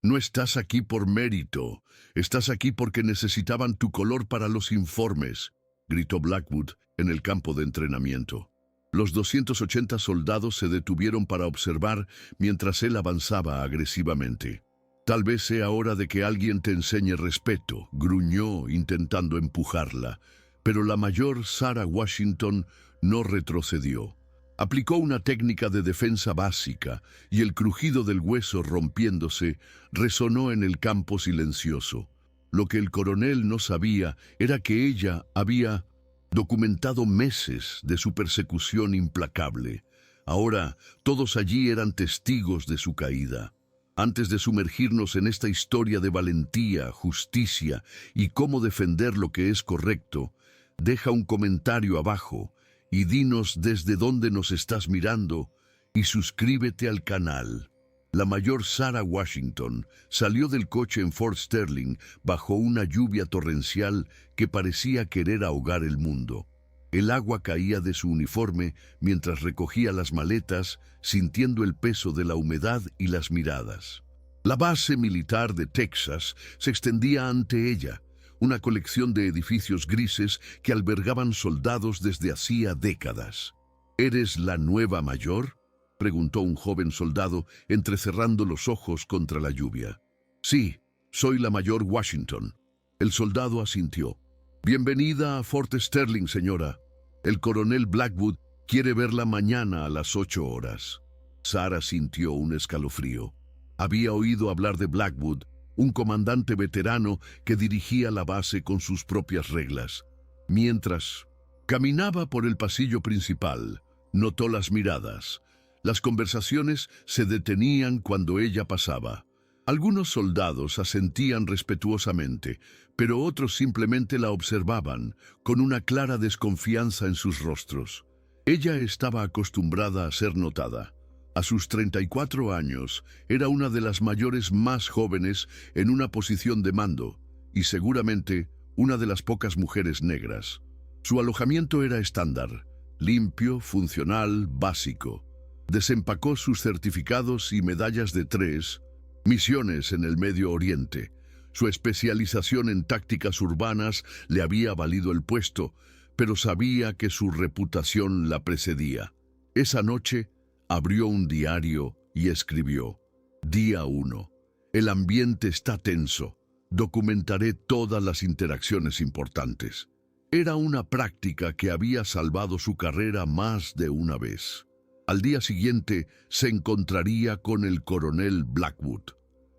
No estás aquí por mérito. Estás aquí porque necesitaban tu color para los informes, gritó Blackwood en el campo de entrenamiento. Los 280 soldados se detuvieron para observar mientras él avanzaba agresivamente. Tal vez sea hora de que alguien te enseñe respeto, gruñó intentando empujarla, pero la mayor Sarah Washington no retrocedió. Aplicó una técnica de defensa básica y el crujido del hueso rompiéndose resonó en el campo silencioso. Lo que el coronel no sabía era que ella había documentado meses de su persecución implacable. Ahora todos allí eran testigos de su caída. Antes de sumergirnos en esta historia de valentía, justicia y cómo defender lo que es correcto, deja un comentario abajo y dinos desde dónde nos estás mirando y suscríbete al canal. La mayor Sarah Washington salió del coche en Fort Sterling bajo una lluvia torrencial que parecía querer ahogar el mundo. El agua caía de su uniforme mientras recogía las maletas, sintiendo el peso de la humedad y las miradas. La base militar de Texas se extendía ante ella, una colección de edificios grises que albergaban soldados desde hacía décadas. ¿Eres la nueva mayor?, preguntó un joven soldado entrecerrando los ojos contra la lluvia. Sí, soy la mayor Washington. El soldado asintió. Bienvenida a Fort Sterling, señora. El coronel Blackwood quiere verla mañana a las 8 horas. Sarah sintió un escalofrío. Había oído hablar de Blackwood, un comandante veterano que dirigía la base con sus propias reglas. Mientras caminaba por el pasillo principal, notó las miradas. Las conversaciones se detenían cuando ella pasaba. Algunos soldados asentían respetuosamente, pero otros simplemente la observaban, con una clara desconfianza en sus rostros. Ella estaba acostumbrada a ser notada. A sus 34 años, era una de las mayores más jóvenes en una posición de mando, y seguramente una de las pocas mujeres negras. Su alojamiento era estándar, limpio, funcional, básico. Desempacó sus certificados y medallas de 3 misiones en el Medio Oriente. Su especialización en tácticas urbanas le había valido el puesto, pero sabía que su reputación la precedía. Esa noche abrió un diario y escribió: Día 1. El ambiente está tenso. Documentaré todas las interacciones importantes. Era una práctica que había salvado su carrera más de una vez. Al día siguiente se encontraría con el coronel Blackwood.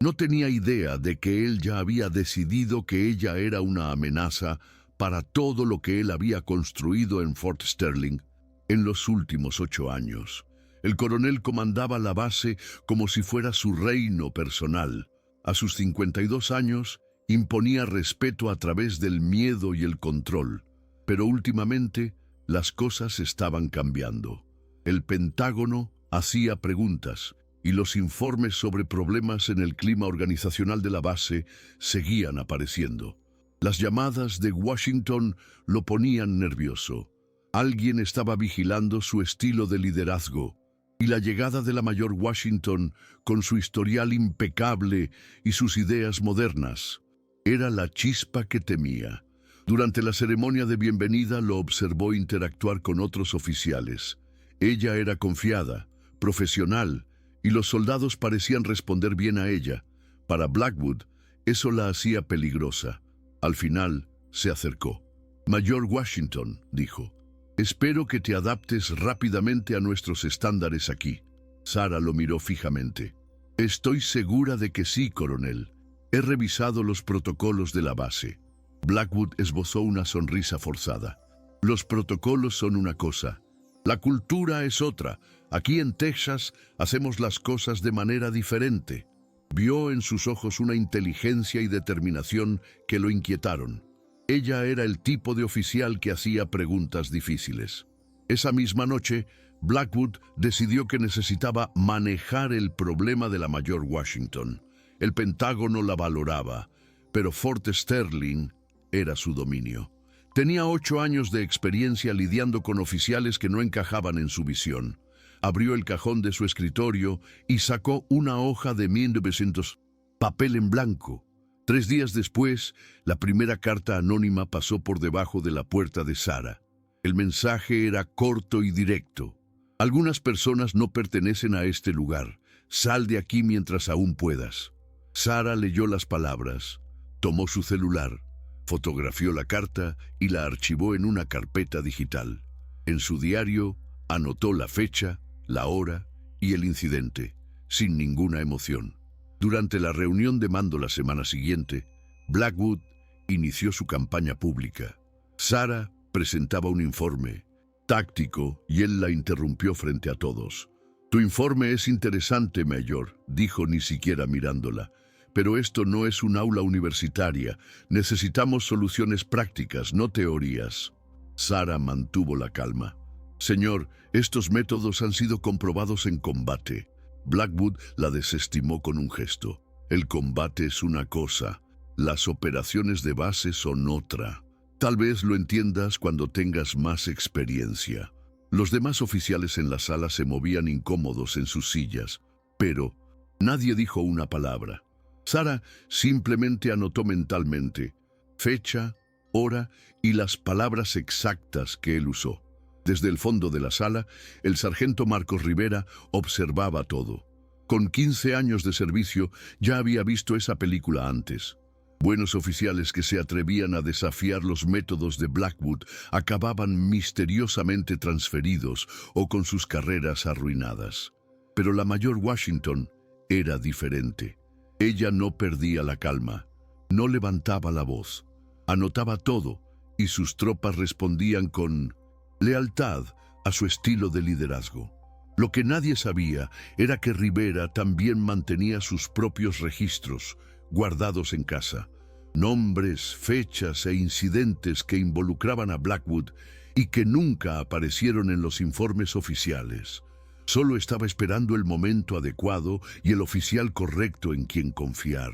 No tenía idea de que él ya había decidido que ella era una amenaza para todo lo que él había construido en Fort Sterling en los últimos 8 años. El coronel comandaba la base como si fuera su reino personal. A sus 52 años, imponía respeto a través del miedo y el control. Pero últimamente, las cosas estaban cambiando. El Pentágono hacía preguntas y los informes sobre problemas en el clima organizacional de la base seguían apareciendo. Las llamadas de Washington lo ponían nervioso. Alguien estaba vigilando su estilo de liderazgo, y la llegada de la mayor Washington, con su historial impecable y sus ideas modernas, era la chispa que temía. Durante la ceremonia de bienvenida lo observó interactuar con otros oficiales. Ella era confiada, profesional, y los soldados parecían responder bien a ella. Para Blackwood, eso la hacía peligrosa. Al final, se acercó. Mayor Washington, dijo, espero que te adaptes rápidamente a nuestros estándares aquí. Sarah lo miró fijamente. Estoy segura de que sí, coronel. He revisado los protocolos de la base. Blackwood esbozó una sonrisa forzada. Los protocolos son una cosa. La cultura es otra. Aquí en Texas hacemos las cosas de manera diferente. Vio en sus ojos una inteligencia y determinación que lo inquietaron. Ella era el tipo de oficial que hacía preguntas difíciles. Esa misma noche, Blackwood decidió que necesitaba manejar el problema de la mayor Washington. El Pentágono la valoraba, pero Fort Sterling era su dominio. Tenía 8 años de experiencia lidiando con oficiales que no encajaban en su visión. Abrió el cajón de su escritorio y sacó una hoja de 1900. papel en blanco. 3 días después, la primera carta anónima pasó por debajo de la puerta de Sarah. El mensaje era corto y directo. Algunas personas no pertenecen a este lugar. Sal de aquí mientras aún puedas. Sarah leyó las palabras, tomó su celular, fotografió la carta y la archivó en una carpeta digital. En su diario, anotó la fecha, la hora y el incidente, sin ninguna emoción. Durante la reunión de mando la semana siguiente, Blackwood inició su campaña pública. Sarah presentaba un informe táctico y él la interrumpió frente a todos. «Tu informe es interesante, Mayor», dijo ni siquiera mirándola. «Pero esto no es un aula universitaria. Necesitamos soluciones prácticas, no teorías». Sarah mantuvo la calma. «Señor, estos métodos han sido comprobados en combate». Blackwood la desestimó con un gesto. «El combate es una cosa, las operaciones de base son otra. Tal vez lo entiendas cuando tengas más experiencia». Los demás oficiales en la sala se movían incómodos en sus sillas, pero nadie dijo una palabra. Sarah simplemente anotó mentalmente fecha, hora y las palabras exactas que él usó. Desde el fondo de la sala, el sargento Marcos Rivera observaba todo. Con 15 años de servicio ya había visto esa película antes. Buenos oficiales que se atrevían a desafiar los métodos de Blackwood acababan misteriosamente transferidos o con sus carreras arruinadas. Pero la mayor Washington era diferente. Ella no perdía la calma, no levantaba la voz, anotaba todo y sus tropas respondían con lealtad a su estilo de liderazgo. Lo que nadie sabía era que Rivera también mantenía sus propios registros, guardados en casa, nombres, fechas e incidentes que involucraban a Blackwood y que nunca aparecieron en los informes oficiales. Solo estaba esperando el momento adecuado y el oficial correcto en quien confiar.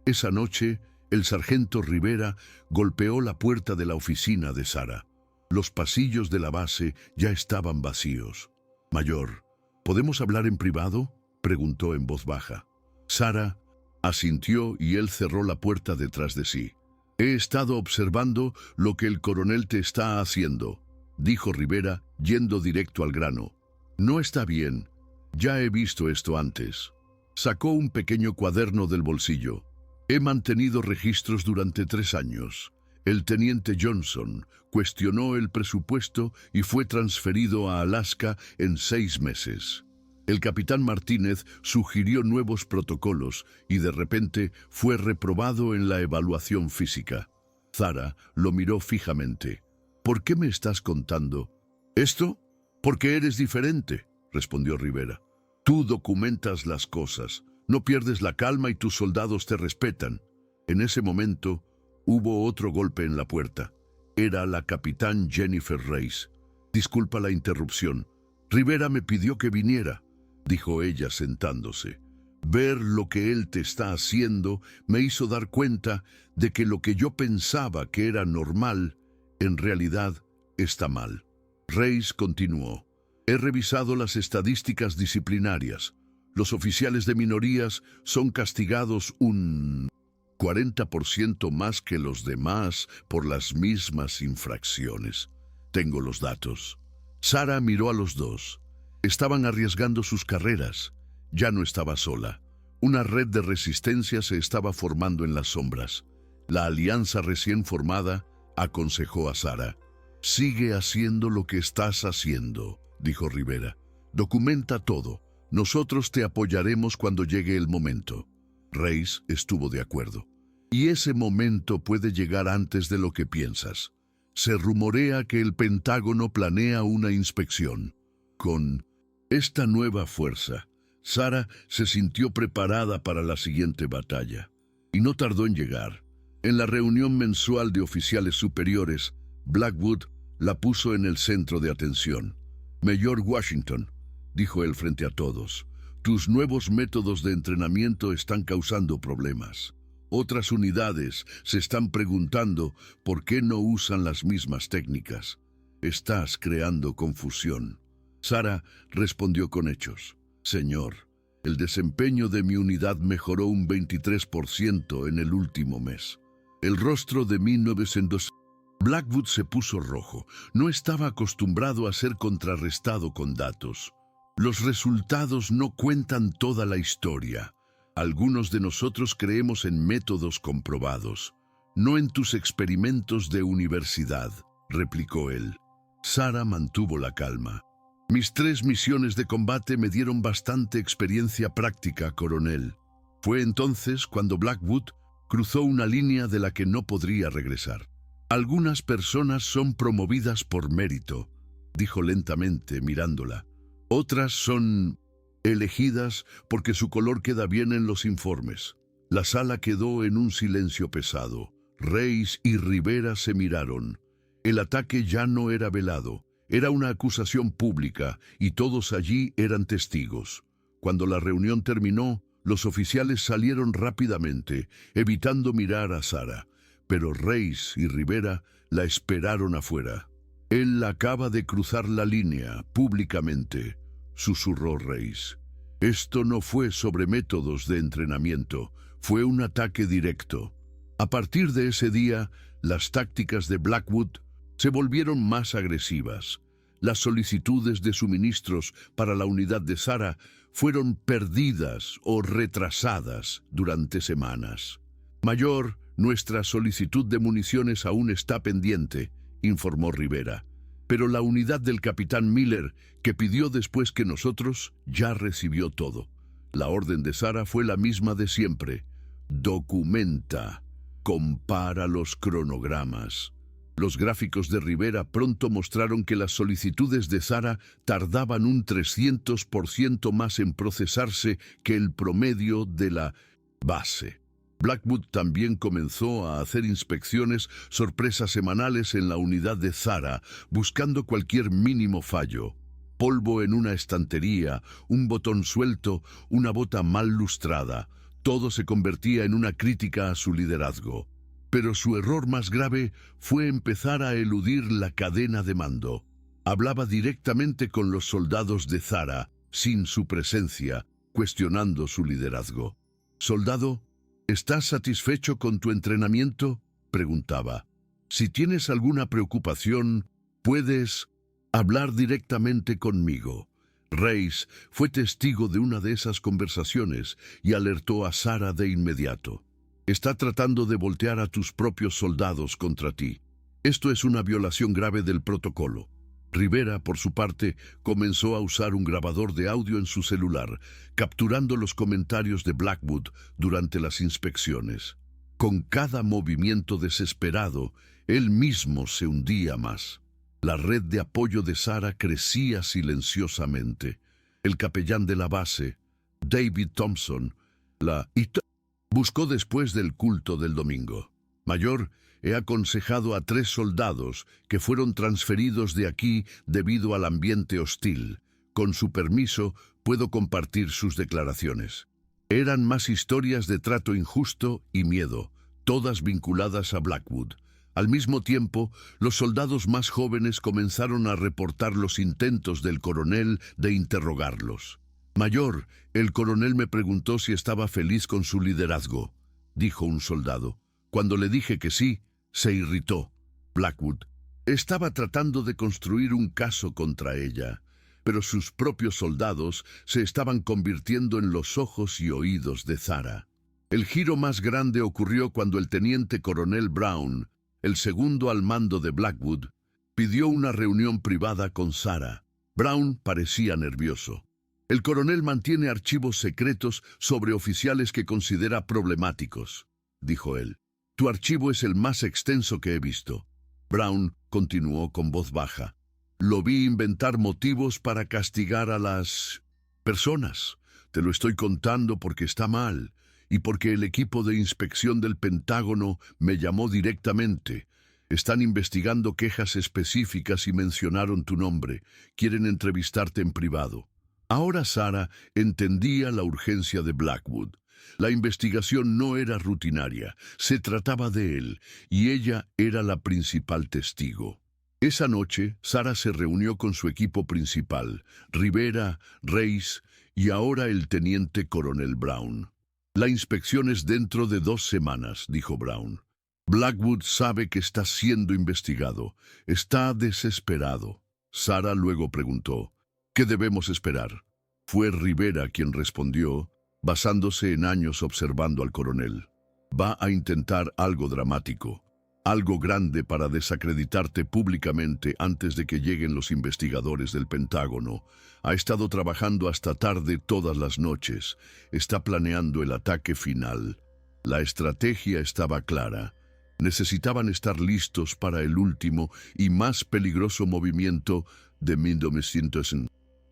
Esa noche, el sargento Rivera golpeó la puerta de la oficina de Sarah. Los pasillos de la base ya estaban vacíos. «Mayor, ¿podemos hablar en privado?», preguntó en voz baja. Sarah asintió y él cerró la puerta detrás de sí. «He estado observando lo que el coronel te está haciendo», dijo Rivera, yendo directo al grano. «No está bien. Ya he visto esto antes». Sacó un pequeño cuaderno del bolsillo. «He mantenido registros durante 3 años. El teniente Johnson cuestionó el presupuesto y fue transferido a Alaska en 6 meses. El capitán Martínez sugirió nuevos protocolos y de repente fue reprobado en la evaluación física». Sarah lo miró fijamente. «¿Por qué me estás contando esto?» «Porque eres diferente», respondió Rivera. «Tú documentas las cosas, no pierdes la calma y tus soldados te respetan». En ese momento hubo otro golpe en la puerta. Era la capitán Jennifer Reyes. «Disculpa la interrupción. Rivera me pidió que viniera», dijo ella sentándose. «Ver lo que él te está haciendo me hizo dar cuenta de que lo que yo pensaba que era normal, en realidad está mal». Reyes continuó. «He revisado las estadísticas disciplinarias. Los oficiales de minorías son castigados un 40% más que los demás por las mismas infracciones. Tengo los datos». Sarah miró a los dos. Estaban arriesgando sus carreras. Ya no estaba sola. Una red de resistencia se estaba formando en las sombras. La alianza recién formada aconsejó a Sarah. «Sigue haciendo lo que estás haciendo», dijo Rivera. «Documenta todo. Nosotros te apoyaremos cuando llegue el momento». Reyes estuvo de acuerdo. «Y ese momento puede llegar antes de lo que piensas. Se rumorea que el Pentágono planea una inspección». Con esta nueva fuerza, Sarah se sintió preparada para la siguiente batalla. Y no tardó en llegar. En la reunión mensual de oficiales superiores, Blackwood la puso en el centro de atención. «Mayor Washington», dijo él frente a todos, «tus nuevos métodos de entrenamiento están causando problemas. Otras unidades se están preguntando por qué no usan las mismas técnicas. Estás creando confusión». Sarah respondió con hechos. «Señor, El desempeño de mi unidad mejoró un 23% en el último mes. El rostro de 1900... Blackwood se puso rojo. No estaba acostumbrado a ser contrarrestado con datos. Los resultados no cuentan toda la historia. Algunos de nosotros creemos en métodos comprobados, no en tus experimentos de universidad, replicó él. Sarah mantuvo la calma. Mis 3 misiones de combate me dieron bastante experiencia práctica, coronel. Fue entonces cuando Blackwood cruzó una línea de la que no podría regresar. Algunas personas son promovidas por mérito, dijo lentamente mirándola. Otras son elegidas porque su color queda bien en los informes. La sala quedó en un silencio pesado. Reis y Rivera se miraron. El ataque ya no era velado. Era una acusación pública y todos allí eran testigos. Cuando la reunión terminó, los oficiales salieron rápidamente, evitando mirar a Sarah. Pero Reis y Rivera la esperaron afuera. Él acaba de cruzar la línea, públicamente, susurró Reis. Esto no fue sobre métodos de entrenamiento, fue un ataque directo. A partir de ese día, las tácticas de Blackwood se volvieron más agresivas. Las solicitudes de suministros para la unidad de Sarah fueron perdidas o retrasadas durante semanas. Mayor, nuestra solicitud de municiones aún está pendiente, informó Rivera. Pero la unidad del capitán Miller, que pidió después que nosotros, ya recibió todo. La orden de Sarah fue la misma de siempre. Documenta. Compara los cronogramas. Los gráficos de Rivera pronto mostraron que las solicitudes de Sarah tardaban un 300% más en procesarse que el promedio de la base. Blackwood también comenzó a hacer inspecciones sorpresas semanales en la unidad de Sarah, buscando cualquier mínimo fallo. Polvo en una estantería, un botón suelto, una bota mal lustrada. Todo se convertía en una crítica a su liderazgo. Pero su error más grave fue empezar a eludir la cadena de mando. Hablaba directamente con los soldados de Sarah, sin su presencia, cuestionando su liderazgo. «Soldado, ¿estás satisfecho con tu entrenamiento?», preguntaba. «Si tienes alguna preocupación, puedes hablar directamente conmigo». Reis fue testigo de una de esas conversaciones y alertó a Sarah de inmediato. «Está tratando de voltear a tus propios soldados contra ti. Esto es una violación grave del protocolo». Rivera, por su parte, comenzó a usar un grabador de audio en su celular, capturando los comentarios de Blackwood durante las inspecciones. Con cada movimiento desesperado, él mismo se hundía más. La red de apoyo de Sarah crecía silenciosamente. El capellán de la base, David Thompson, buscó después del culto del domingo. «Mayor, he aconsejado a 3 soldados que fueron transferidos de aquí debido al ambiente hostil. Con su permiso, puedo compartir sus declaraciones». Eran más historias de trato injusto y miedo, todas vinculadas a Blackwood. Al mismo tiempo, los soldados más jóvenes comenzaron a reportar los intentos del coronel de interrogarlos. «Mayor, el coronel me preguntó si estaba feliz con su liderazgo», dijo un soldado. «Cuando le dije que sí, se irritó». Blackwood estaba tratando de construir un caso contra ella, pero sus propios soldados se estaban convirtiendo en los ojos y oídos de Sarah. El giro más grande ocurrió cuando el teniente coronel Brown, el segundo al mando de Blackwood, pidió una reunión privada con Sarah. Brown parecía nervioso. «El coronel mantiene archivos secretos sobre oficiales que considera problemáticos», dijo él. «Tu archivo es el más extenso que he visto». Brown continuó con voz baja. «Lo vi inventar motivos para castigar a las personas. Te lo estoy contando porque está mal y porque el equipo de inspección del Pentágono me llamó directamente. Están investigando quejas específicas y mencionaron tu nombre. Quieren entrevistarte en privado». Ahora Sarah entendía la urgencia de Blackwood. La investigación no era rutinaria, se trataba de él, y ella era la principal testigo. Esa noche, Sarah se reunió con su equipo principal, Rivera, Reis Y ahora el teniente coronel Brown. La inspección es dentro de 2 semanas, dijo Brown. Blackwood sabe que está siendo investigado. Está desesperado. Sarah luego preguntó, ¿qué debemos esperar? Fue Rivera quien respondió, basándose en años observando al coronel. Va a intentar algo dramático, algo grande para desacreditarte públicamente antes de que lleguen los investigadores del Pentágono. Ha estado trabajando hasta tarde todas las noches. Está planeando el ataque final. La estrategia estaba clara. Necesitaban estar listos para el último y más peligroso movimiento de 1900 en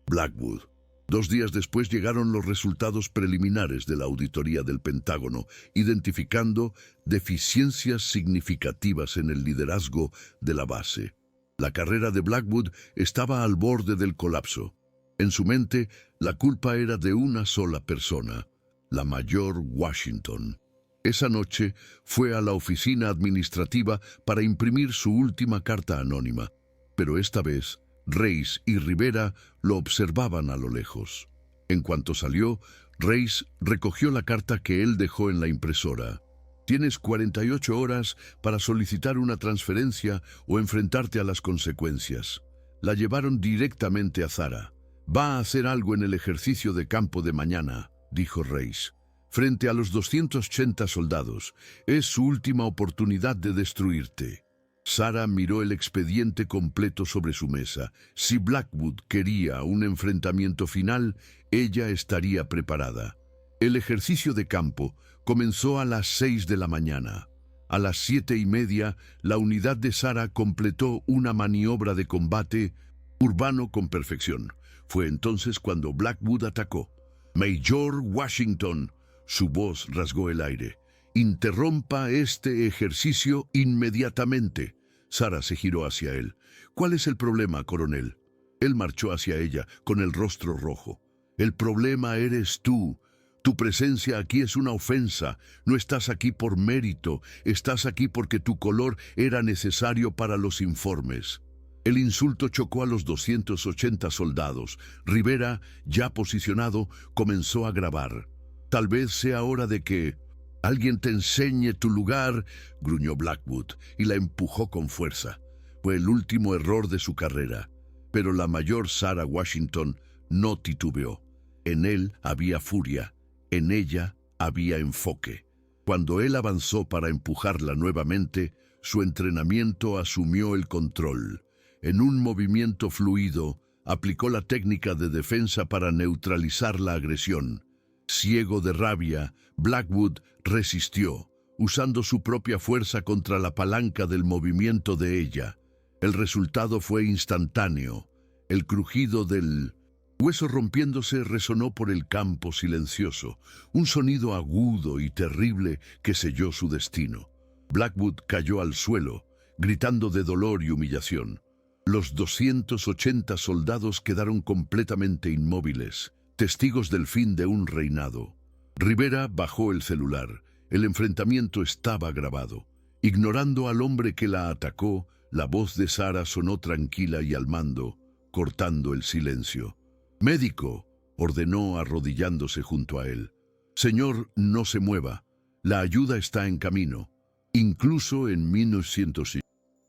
Blackwood. 2 días después llegaron los resultados preliminares de la auditoría del Pentágono, identificando deficiencias significativas en el liderazgo de la base. La carrera de Blackwood estaba al borde del colapso. En su mente, la culpa era de una sola persona, la mayor Washington. Esa noche fue a la oficina administrativa para imprimir su última carta anónima, pero esta vez Reis y Rivera lo observaban a lo lejos. En cuanto salió, Reis recogió la carta que él dejó en la impresora. Tienes 48 horas para solicitar una transferencia o enfrentarte a las consecuencias. La llevaron directamente a Zara. Va a hacer algo en el ejercicio de campo de mañana, dijo Reis. Frente a los 280 soldados, es su última oportunidad de destruirte. Sarah miró el expediente completo sobre su mesa. Si Blackwood quería un enfrentamiento final, ella estaría preparada. El ejercicio de campo comenzó a las 6 de la mañana. A las 7:30, la unidad de Sarah completó una maniobra de combate urbano con perfección. Fue entonces cuando Blackwood atacó. «Major Washington», su voz rasgó el aire. «Interrumpa este ejercicio inmediatamente». Sarah se giró hacia él. «¿Cuál es el problema, coronel?» Él marchó hacia ella, con el rostro rojo. «El problema eres tú. Tu presencia aquí es una ofensa. No estás aquí por mérito. Estás aquí porque tu color era necesario para los informes». El insulto chocó a los 280 soldados. Rivera, ya posicionado, comenzó a grabar. «Tal vez sea hora de que alguien te enseñe tu lugar», gruñó Blackwood, y la empujó con fuerza. Fue el último error de su carrera. Pero la mayor Sarah Washington no titubeó. En él había furia, en ella había enfoque. Cuando él avanzó para empujarla nuevamente, su entrenamiento asumió el control. En un movimiento fluido, aplicó la técnica de defensa para neutralizar la agresión. Ciego de rabia, Blackwood resistió, usando su propia fuerza contra la palanca del movimiento de ella. El resultado fue instantáneo. El crujido del hueso rompiéndose resonó por el campo silencioso, un sonido agudo y terrible que selló su destino. Blackwood cayó al suelo, gritando de dolor y humillación. Los 280 soldados quedaron completamente inmóviles, testigos del fin de un reinado. Rivera bajó el celular. El enfrentamiento estaba grabado. Ignorando al hombre que la atacó, la voz de Sarah sonó tranquila y al mando, cortando el silencio. «Médico», ordenó arrodillándose junto a él. «Señor, no se mueva. La ayuda está en camino». Incluso en 1900.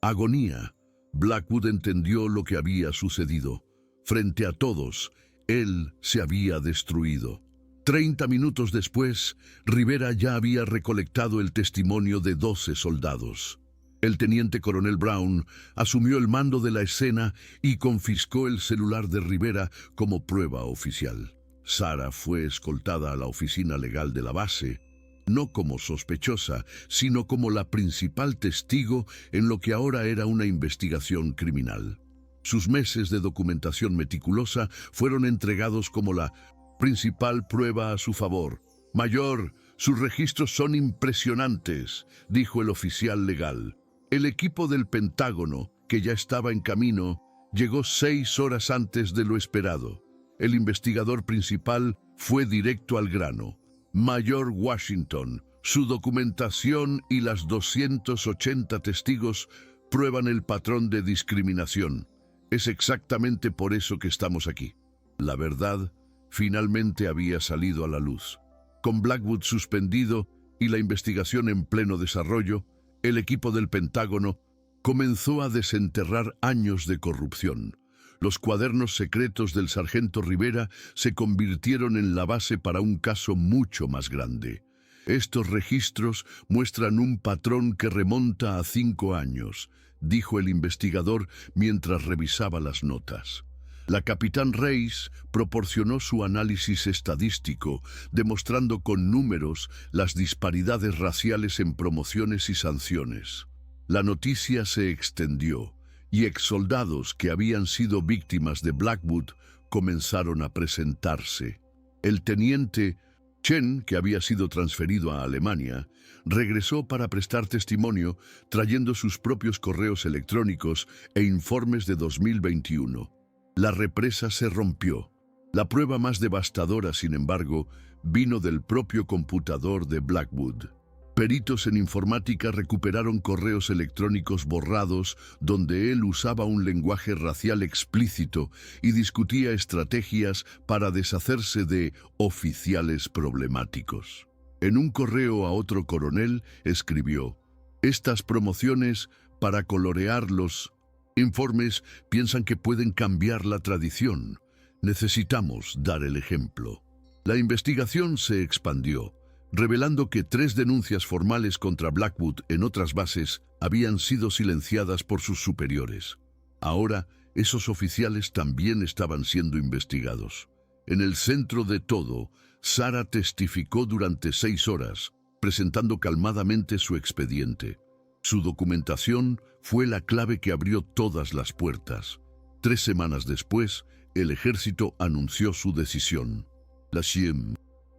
Agonía. Blackwood entendió lo que había sucedido. Frente a todos, él se había destruido. 30 minutos después, Rivera ya había recolectado el testimonio de 12 soldados. El teniente coronel Brown asumió el mando de la escena y confiscó el celular de Rivera como prueba oficial. Sarah fue escoltada a la oficina legal de la base, no como sospechosa, sino como la principal testigo en lo que ahora era una investigación criminal. Sus meses de documentación meticulosa fueron entregados como la principal prueba a su favor. «Mayor, sus registros son impresionantes», dijo el oficial legal. El equipo del Pentágono, que ya estaba en camino, llegó 6 horas antes de lo esperado. El investigador principal fue directo al grano. «Mayor Washington, su documentación y las 280 testigos prueban el patrón de discriminación. Es exactamente por eso que estamos aquí. La verdad finalmente había salido a la luz. Con Blackwood suspendido y la investigación en pleno desarrollo, el equipo del Pentágono comenzó a desenterrar años de corrupción. Los cuadernos secretos del sargento Rivera se convirtieron en la base para un caso mucho más grande. Estos registros muestran un patrón que remonta a 5 años, dijo el investigador mientras revisaba las notas. La capitán Reis proporcionó su análisis estadístico, demostrando con números las disparidades raciales en promociones y sanciones. La noticia se extendió, y exsoldados que habían sido víctimas de Blackwood comenzaron a presentarse. El teniente Chen, que había sido transferido a Alemania, regresó para prestar testimonio, trayendo sus propios correos electrónicos e informes de 2021. La represa se rompió. La prueba más devastadora, sin embargo, vino del propio computador de Blackwood. Peritos en informática recuperaron correos electrónicos borrados donde él usaba un lenguaje racial explícito y discutía estrategias para deshacerse de oficiales problemáticos. En un correo a otro coronel escribió: «Estas promociones para colorear los informes piensan que pueden cambiar la tradición. Necesitamos dar el ejemplo». La investigación se expandió, revelando que 3 denuncias formales contra Blackwood en otras bases habían sido silenciadas por sus superiores. Ahora, esos oficiales también estaban siendo investigados. En el centro de todo, Sarah testificó durante 6 horas, presentando calmadamente su expediente. Su documentación fue la clave que abrió todas las puertas. 3 semanas después, el ejército anunció su decisión. La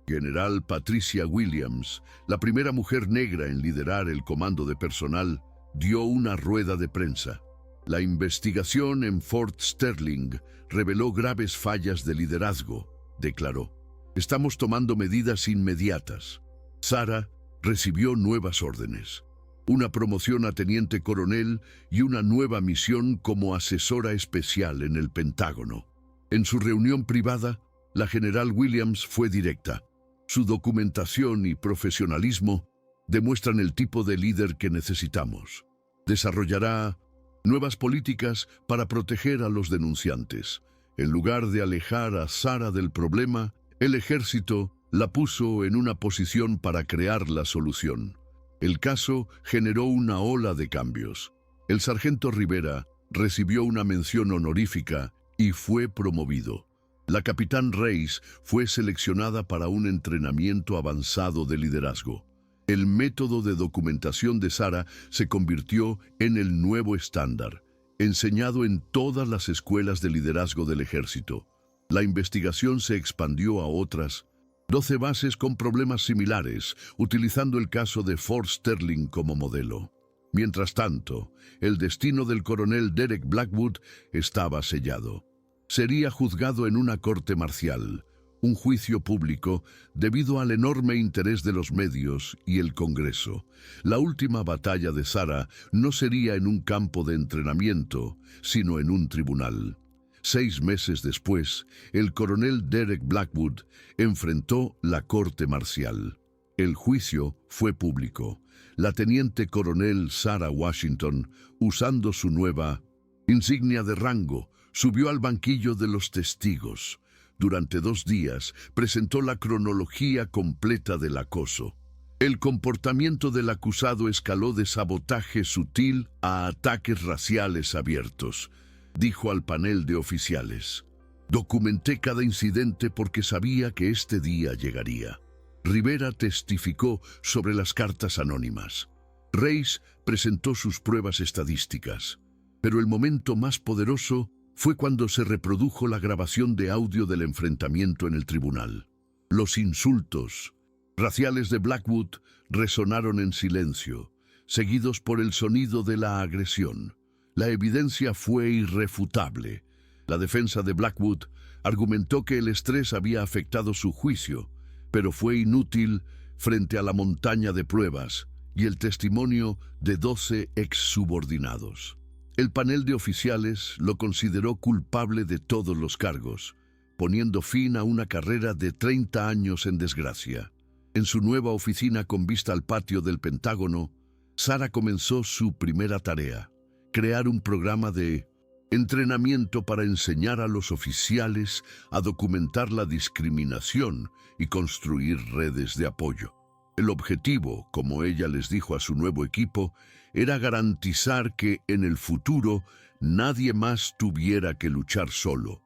General Patricia Williams, la primera mujer negra en liderar el comando de personal, dio una rueda de prensa. La investigación en Fort Sterling reveló graves fallas de liderazgo, declaró. Estamos tomando medidas inmediatas. Sarah recibió nuevas órdenes, una promoción a teniente coronel y una nueva misión como asesora especial en el Pentágono. En su reunión privada, la general Williams fue directa. Su documentación y profesionalismo demuestran el tipo de líder que necesitamos. Desarrollará nuevas políticas para proteger a los denunciantes. En lugar de alejar a Sarah del problema, el ejército la puso en una posición para crear la solución. El caso generó una ola de cambios. El sargento Rivera recibió una mención honorífica y fue promovido. La capitán Reis fue seleccionada para un entrenamiento avanzado de liderazgo. El método de documentación de Sarah se convirtió en el nuevo estándar, enseñado en todas las escuelas de liderazgo del ejército. La investigación se expandió a otras 12 bases con problemas similares, utilizando el caso de Fort Sterling como modelo. Mientras tanto, el destino del coronel Derek Blackwood estaba sellado. Sería juzgado en una corte marcial, un juicio público, debido al enorme interés de los medios y el Congreso. La última batalla de Sarah no sería en un campo de entrenamiento, sino en un tribunal. 6 meses después, el coronel Derek Blackwood enfrentó la corte marcial. El juicio fue público. La teniente coronel Sarah Washington, usando su nueva insignia de rango, subió al banquillo de los testigos. Durante 2 días presentó la cronología completa del acoso. El comportamiento del acusado escaló de sabotaje sutil a ataques raciales abiertos, dijo al panel de oficiales. Documenté cada incidente porque sabía que este día llegaría. Rivera testificó sobre las cartas anónimas. Reis presentó sus pruebas estadísticas. Pero el momento más poderoso fue cuando se reprodujo la grabación de audio del enfrentamiento en el tribunal. Los insultos raciales de Blackwood resonaron en silencio, seguidos por el sonido de la agresión. La evidencia fue irrefutable. La defensa de Blackwood argumentó que el estrés había afectado su juicio, pero fue inútil frente a la montaña de pruebas y el testimonio de 12 exsubordinados. El panel de oficiales lo consideró culpable de todos los cargos. poniendo fin a una carrera de 30 años en desgracia. En su nueva oficina con vista al patio del Pentágono, Sarah comenzó su primera tarea: crear un programa de entrenamiento para enseñar a los oficiales a documentar la discriminación y construir redes de apoyo. El objetivo, como ella les dijo a su nuevo equipo, era garantizar que en el futuro nadie más tuviera que luchar solo.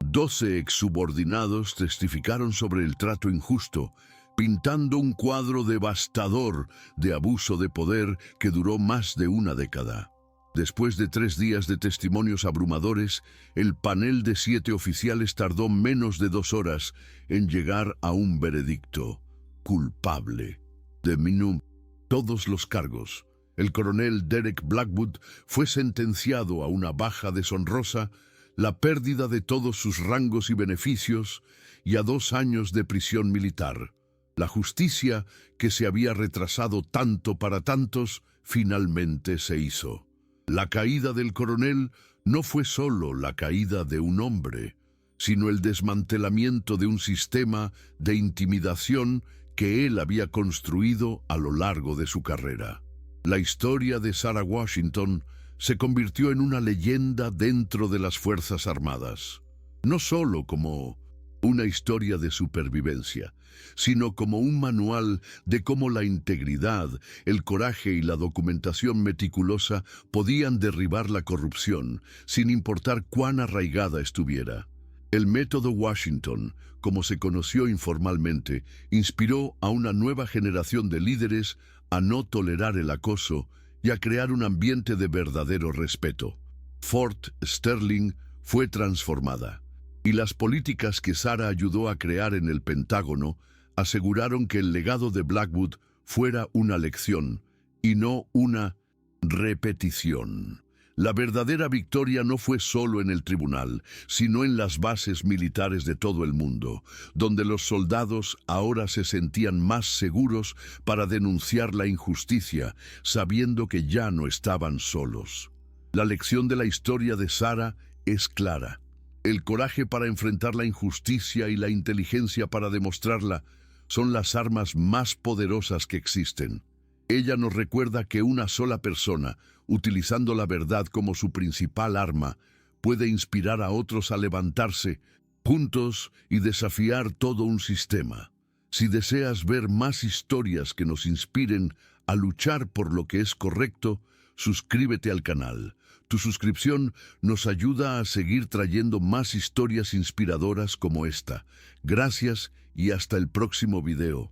12 exsubordinados testificaron sobre el trato injusto, pintando un cuadro devastador de abuso de poder que duró más de una década. Después de 3 días de testimonios abrumadores, el panel de 7 oficiales tardó menos de 2 horas en llegar a un veredicto: culpable. Dominó todos los cargos. El coronel Derek Blackwood fue sentenciado a una baja deshonrosa, la pérdida de todos sus rangos y beneficios y a 2 años de prisión militar. La justicia, que se había retrasado tanto para tantos, finalmente se hizo. La caída del coronel no fue solo la caída de un hombre, sino el desmantelamiento de un sistema de intimidación que él había construido a lo largo de su carrera. La historia de Sarah Washington se convirtió en una leyenda dentro de las Fuerzas Armadas, no solo como una historia de supervivencia, sino como un manual de cómo la integridad, el coraje y la documentación meticulosa podían derribar la corrupción, sin importar cuán arraigada estuviera. El método Washington, como se conoció informalmente, inspiró a una nueva generación de líderes a no tolerar el acoso y a crear un ambiente de verdadero respeto. Fort Sterling fue transformada, y las políticas que Sarah ayudó a crear en el Pentágono aseguraron que el legado de Blackwood fuera una lección y no una repetición. La verdadera victoria no fue solo en el tribunal, sino en las bases militares de todo el mundo, donde los soldados ahora se sentían más seguros para denunciar la injusticia, sabiendo que ya no estaban solos. La lección de la historia de Sarah es clara. El coraje para enfrentar la injusticia y la inteligencia para demostrarla son las armas más poderosas que existen. Ella nos recuerda que una sola persona, utilizando la verdad como su principal arma, puede inspirar a otros a levantarse juntos y desafiar todo un sistema. Si deseas ver más historias que nos inspiren a luchar por lo que es correcto, suscríbete al canal. Tu suscripción nos ayuda a seguir trayendo más historias inspiradoras como esta. Gracias y hasta el próximo video.